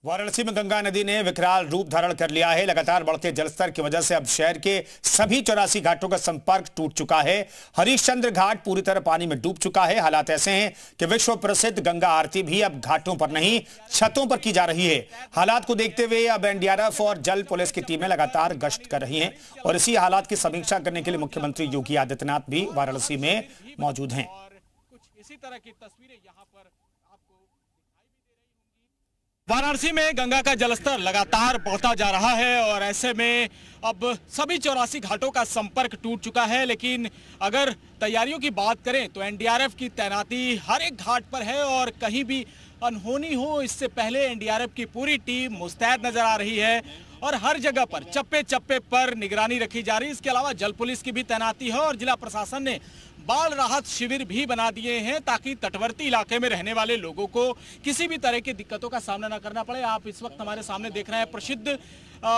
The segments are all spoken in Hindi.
वाराणसी में गंगा नदी ने विकराल रूप धारण कर लिया है। लगातार बढ़ते जलस्तर की वजह से अब शहर के सभी 84 घाटों का संपर्क टूट चुका है। हरिश्चंद्र घाट पूरी तरह पानी में डूब चुका है। हालात ऐसे हैं कि विश्व प्रसिद्ध गंगा आरती भी अब घाटों पर नहीं, छतों पर की जा रही है। हालात को देखते हुए अब एनडीआरएफ और जल पुलिस की टीमें लगातार गश्त कर रही हैं और इसी हालात की समीक्षा करने के लिए मुख्यमंत्री योगी आदित्यनाथ भी वाराणसी में मौजूद हैं। कुछ इसी तरह की तस्वीरें यहाँ पर आपको वाराणसी में गंगा का जलस्तर लगातार बढ़ता जा रहा है और ऐसे में अब सभी 84 घाटों का संपर्क टूट चुका है। लेकिन अगर तैयारियों की बात करें तो एनडीआरएफ की तैनाती हर एक घाट पर है और कहीं भी अनहोनी हो इससे पहले एनडीआरएफ की पूरी टीम मुस्तैद नजर आ रही है और हर जगह पर चप्पे चप्पे पर निगरानी रखी जा रही है। इसके अलावा जल पुलिस की भी तैनाती है और जिला प्रशासन ने बाढ़ राहत शिविर भी बना दिए हैं ताकि तटवर्ती इलाके में रहने वाले लोगों को किसी भी तरह की दिक्कतों का सामना न करना पड़े। आप इस वक्त हमारे सामने देख रहे हैं प्रसिद्ध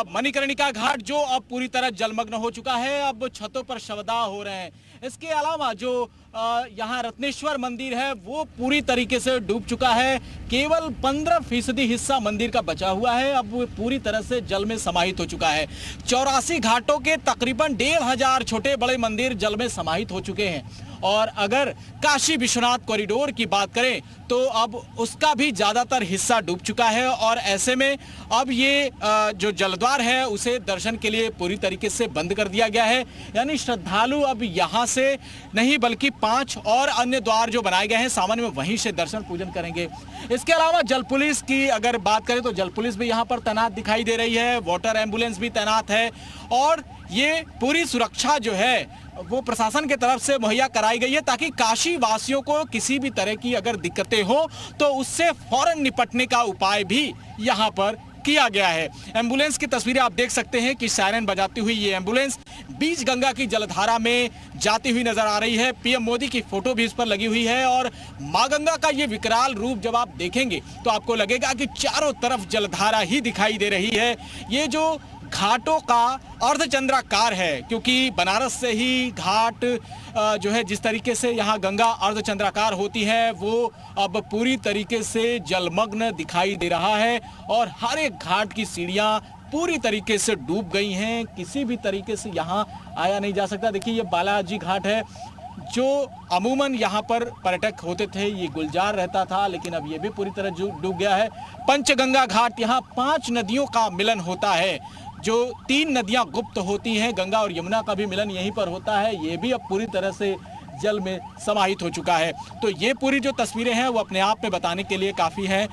मणिकर्णिका घाट जो अब पूरी तरह जलमग्न हो चुका है। अब छतों पर शवदाह हो रहे हैं। इसके अलावा जो यहाँ रत्नेश्वर मंदिर है वो पूरी तरीके से डूब चुका है। केवल 15% हिस्सा मंदिर का बचा हुआ है। अब वो पूरी तरह से जल में समाहित हो चुका है। 84 घाटों के तकरीबन 1500 छोटे बड़े मंदिर जल में समाहित हो चुके हैं और अगर काशी विश्वनाथ कॉरिडोर की बात करें तो अब उसका भी ज्यादातर हिस्सा डूब चुका है और ऐसे में अब ये जो जलद्वार है उसे दर्शन के लिए पूरी तरीके से बंद कर दिया गया है। यानी श्रद्धालु अब यहाँ से नहीं बल्कि 5 और अन्य द्वार जो बनाए गए हैं सामान्य में वहीं से दर्शन पूजन करेंगे। इसके अलावा जल पुलिस की अगर बात करें तो जल पुलिस भी यहाँ पर तैनात दिखाई दे रही है। वाटर एम्बुलेंस भी तैनात है और ये पूरी सुरक्षा जो है वो प्रशासन की तरफ से मुहैया कराई गई है ताकि काशी वासियों को किसी भी तरह की अगर दिक्कतें हो तो उससे फौरन निपटने का उपाय भी यहाँ पर किया गया है। एम्बुलेंस की तस्वीरें आप देख सकते हैं कि सायरन बजाती हुई ये एम्बुलेंस बीच गंगा की जलधारा में जाती हुई नजर आ रही है। पीएम मोदी की फोटो भी इस पर लगी हुई है और मां गंगा का ये विकराल रूप जब आप देखेंगे तो आपको लगेगा कि चारों तरफ जलधारा ही दिखाई दे रही है। ये जो घाटों का अर्धचंद्राकार है क्योंकि बनारस से ही घाट जो है जिस तरीके से यहाँ गंगा अर्धचंद्राकार होती है वो अब पूरी तरीके से जलमग्न दिखाई दे रहा है और हर एक घाट की सीढ़ियाँ पूरी तरीके से डूब गई हैं। किसी भी तरीके से यहाँ आया नहीं जा सकता। देखिए ये बालाजी घाट है जो अमूमन यहाँ पर पर्यटक होते थे, ये गुलजार रहता था लेकिन अब ये भी पूरी तरह डूब गया है। पंचगंगा घाट, यहाँ 5 नदियों का मिलन होता है। जो 3 नदियां गुप्त होती हैं, गंगा और यमुना का भी मिलन यहीं पर होता है, ये भी अब पूरी तरह से जल में समाहित हो चुका है। तो ये पूरी जो तस्वीरें हैं वो अपने आप में बताने के लिए काफ़ी हैं।